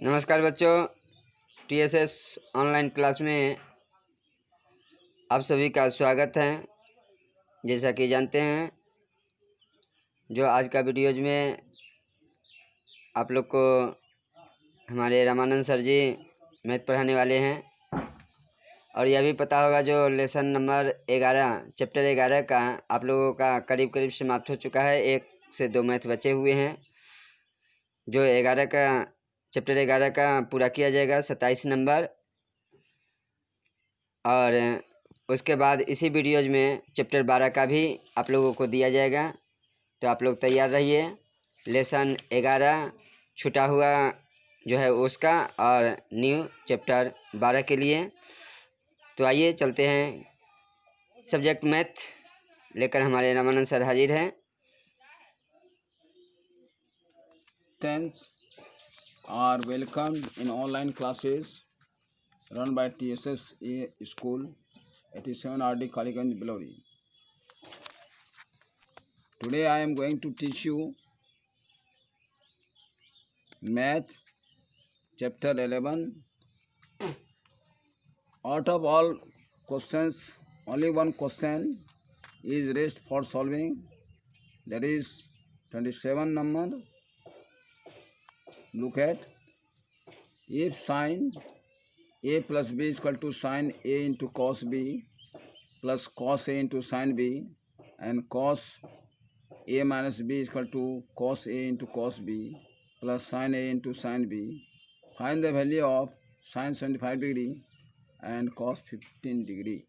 नमस्कार बच्चों, TSS online class में आप सभी का स्वागत है। जैसा कि जानते हैं, जो आज का वीडियोज में आप लोग को हमारे रामानंद सर जी मैथ पढ़ाने वाले हैं। और यह भी पता होगा जो लेसन नंबर 11 चैप्टर 11 का आप लोगों का करीब करीब समाप्त हो चुका है। 1 से 2 मैथ बचे हुए हैं, जो 11 का चैप्टर 11 का पूरा किया जाएगा 27 नंबर। और उसके बाद इसी वीडियोज में चैप्टर 12 का भी आप लोगों को दिया जाएगा। तो आप लोग तैयार रहिए। लेसन 11 छूटा हुआ जो है उसका और न्यू चैप्टर 12 के लिए। तो आइए चलते हैं। सब्जेक्ट मैथ लेकर हमारे रामानंद सर हाजिर हैं। 10th are welcomed in online classes run by TSSA School, 87 RD Kaliganj, Belori. Today I am going to teach you Math Chapter 11. Out of all questions, only one question is raised for solving, that is 27 number. Look at, if sin A plus B is equal to sin A into cos B plus cos A into sin B, and cos A minus B is equal to cos A into cos B plus sin A into sin B, find the value of sin 75 degree and cos 15 degree.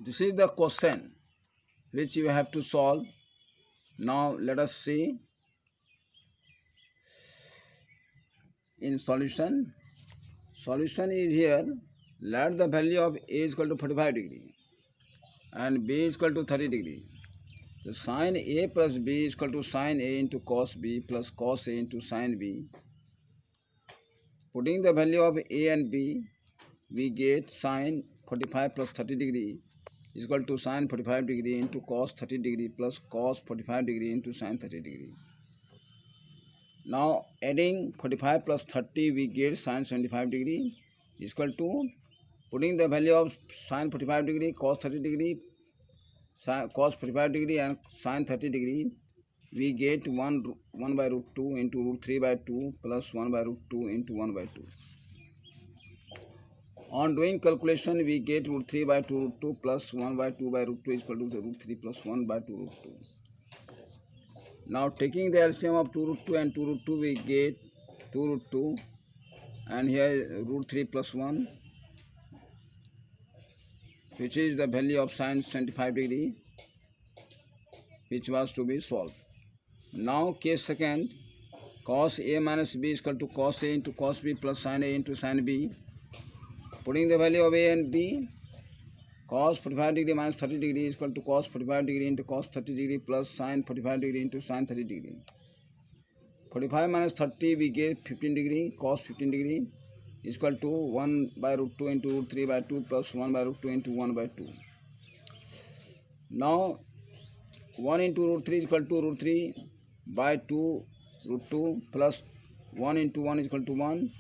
This is the question which you have to solve. Now let us see in solution. Solution is here. Let the value of A is equal to 45 degree and B is equal to 30 degree. So sin A plus B is equal to sin A into cos B plus cos A into sin B. Putting the value of A and B, we get sin 45 plus 30 degree is equal to sin 45 degree into cos 30 degree plus cos 45 degree into sin 30 degree. Now adding 45 plus 30, we get sin 75 degree is equal to, putting the value of sin 45 degree, cos 30 degree, cos 45 degree and sin 30 degree, we get 1 by root 2 into root 3 by 2 plus 1 by root 2 into 1 by 2. On doing calculation, we get root 3 by 2 root 2 plus 1 by 2 by root 2 is equal to the root 3 plus 1 by 2 root 2. Now taking the LCM of 2 root 2 and 2 root 2, we get 2 root 2, and here root 3 plus 1, which is the value of sin 75 degree, which was to be solved. Now case second, cos A minus B is equal to cos A into cos B plus sin A into sin B. Putting the value of A and B, cos 45 degree minus 30 degree is equal to cos 45 degree into cos 30 degree plus sin 45 degree into sin 30 degree. 45 minus 30, we get 15 degree, cos 15 degree is equal to 1 by root 2 into root 3 by 2 plus 1 by root 2 into 1 by 2. Now 1 into root 3 is equal to root 3 by 2 root 2 plus 1 into 1 is equal to 1,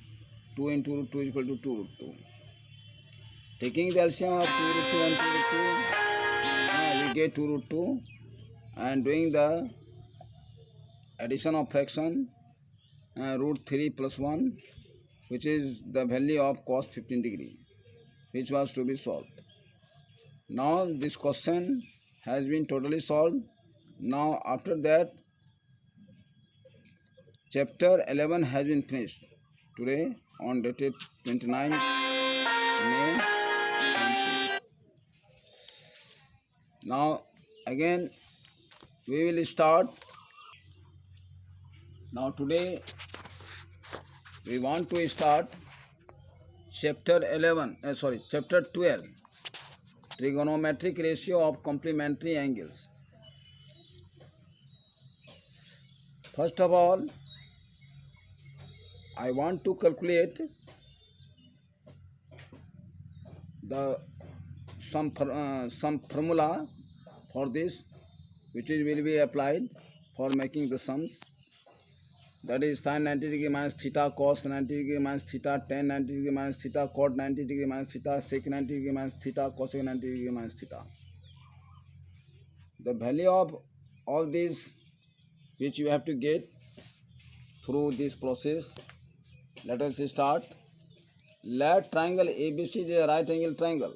2 into root 2 is equal to 2 root 2. Taking the LCM of 2 root 2 and 2 root 2, we get 2 root 2, and doing the addition of fraction, root 3 plus 1, which is the value of cos 15 degree, which was to be solved. Now this question has been totally solved. Now after that, chapter 11 has been finished today on dated 29 May. Now again we will start. Now today we want to start chapter 12, trigonometric ratio of complementary angles. First of all, I want to calculate some formula for this, which will be applied for making the sums. that is sin 90 degree minus theta, cos 90 degree minus theta, tan 90 degree minus theta, cot 90 degree minus theta, sec 90 degree minus theta, cosec 90 degree minus theta. The value of all these which you have to get through this process. Let us start. Let triangle ABC is a right angle triangle.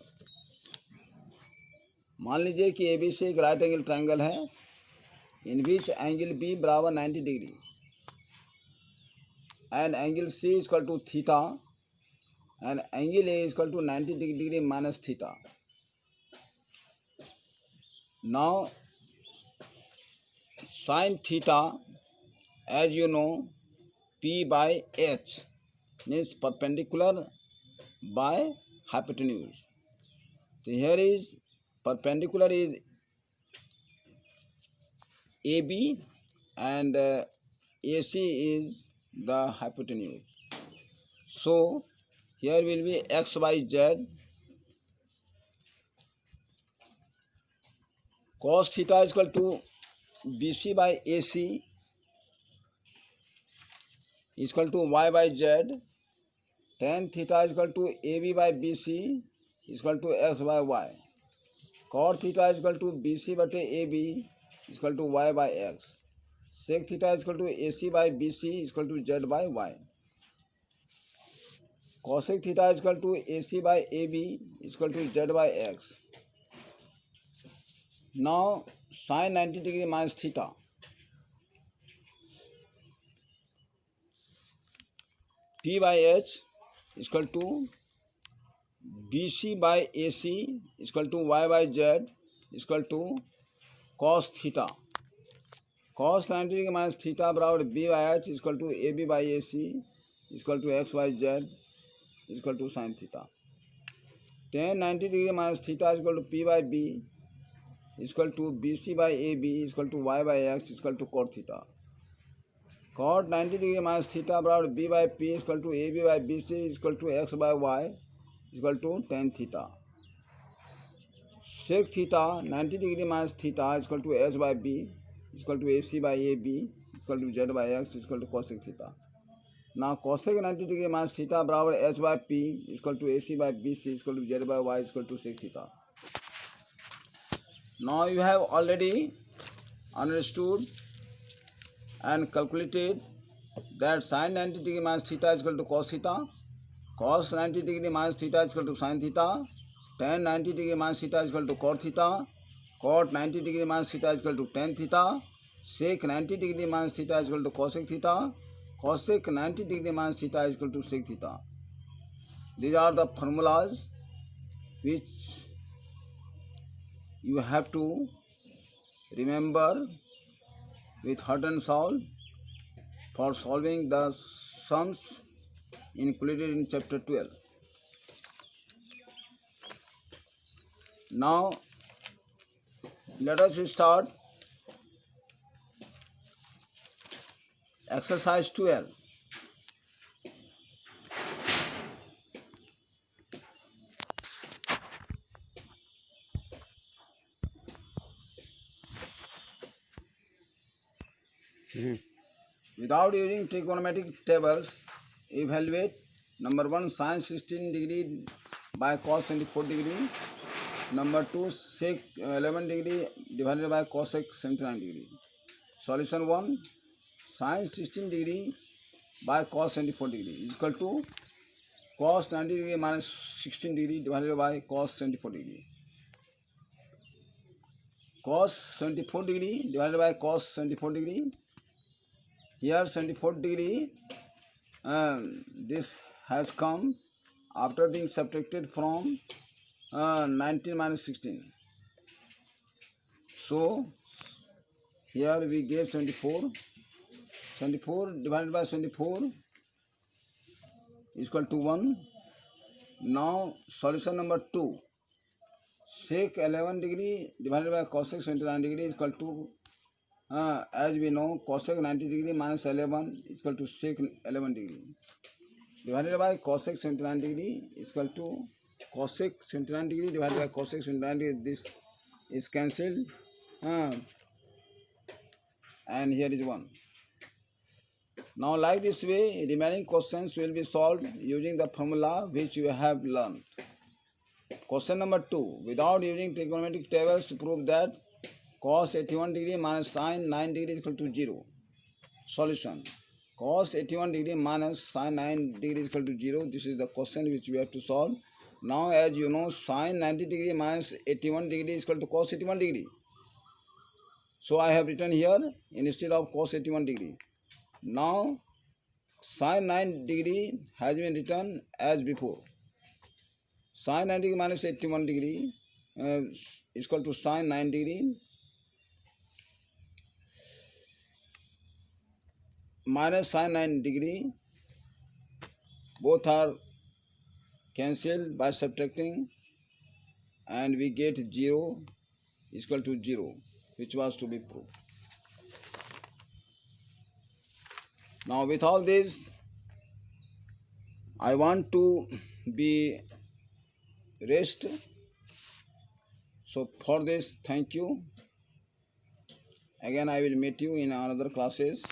मान लीजिए कि ABC एक right angle triangle है, इन which angle B बराबर 90 degree and angle C is equal to theta and angle A is equal to 90 degree minus theta. Now sin theta, as you know, P by H means perpendicular by hypotenuse. So here is perpendicular is AB and AC is the hypotenuse. So here will be x by z. Cos theta is equal to BC by AC is equal to y by z. Tan theta is equal to AB by BC is equal to x by y. Cot theta is equal to BC by AB is equal to y by x. Sec theta is equal to AC by BC is equal to z by y. Cosec theta is equal to AC by AB is equal to z by x. Now sin 90 degree minus theta. P by H is equal to BC by AC is equal to y by z is equal to cos theta. Cos 90 degree minus theta बराबर B by H is equal to AB by AC is equal to x by z is equal to sin theta. Tan 90 degree minus theta is equal to P by B is equal to BC by AB is equal to y by x is equal to cot theta. Cot 90 degree minus theta बराबर B by P is equal to AB by BC is equal to x by y is equal to tan theta. Sec theta 90 degree minus theta is equal to h by B is equal to AC by AB is equal to z by x is equal to cosec theta. Now cosec 90 degree minus theta बराबर h by P is equal to AC by BC is equal to z by y is equal to sec theta. Now you have already understood and calculated that sin 90 degree minus theta is equal to cos theta, cos 90 degree minus theta is equal to sin theta, tan 90 degree minus theta is equal to cot theta, cot 90 degree minus theta is equal to tan theta, sec 90 degree minus theta is equal to cosec theta, cosec 90 degree minus theta is equal to sec theta. These are the formulas which you have to remember with heart and soul for solving the sums included in chapter 12. Now let us start exercise 12. Without using trigonometric tables, evaluate number 1 sin 16 degree by cos 74 degree, number 2 sec 11 degree divided by cosec 79 degree. Solution 1, sin 16 degree by cos 74 degree is equal to cos 90 degree minus 16 degree divided by cos 74 degree. Cos 74 degree divided by cos 74 degree. Here 74 degree, this has come after being subtracted from 19 minus 16. So here we get 74. 74 divided by 74 is equal to 1. Now solution number 2. Sec 11 degree divided by cosec 79 degree is equal to as we know, cosec 90 degree minus 11 is equal to sec 11 degree divided by cosec 79 degree is equal to cosec 79 degree divided by cosec 79 degree. This is cancelled and here is 1. Now, like this way, remaining questions will be solved using the formula which you have learned. Question number 2. Without using trigonometric tables, prove that cos 81 degree minus sin 9 degree is equal to 0. Solution. Cos 81 degree minus sin 9 degree is equal to 0. This is the question which we have to solve. Now, as you know, sin 90 degree minus 81 degree is equal to cos 81 degree. So, I have written here instead of cos 81 degree. Now, sin 9 degree has been written as before. Sin 9 degree minus 81 degree is equal to sin 9 degree minus sin 9 degree. Both are cancelled by subtracting, and we get 0 is equal to 0, which was to be proved. Now, with all this, I want to be rest. So, for this, thank you. Again, I will meet you in another classes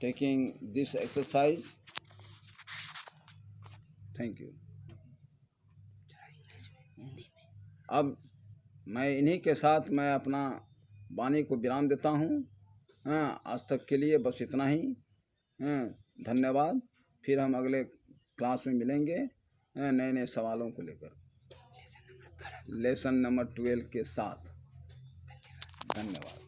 taking this exercise. Thank you. अब मैं इन्हीं के साथ मैं अपना वाणी को विराम देता हूँ. हाँ, आज तक के लिए बस इतना ही. हाँ, धन्यवाद. फिर हम अगले क्लास में मिलेंगे नए नए सवालों को लेकर लेसन नंबर 12 के साथ. धन्यवाद.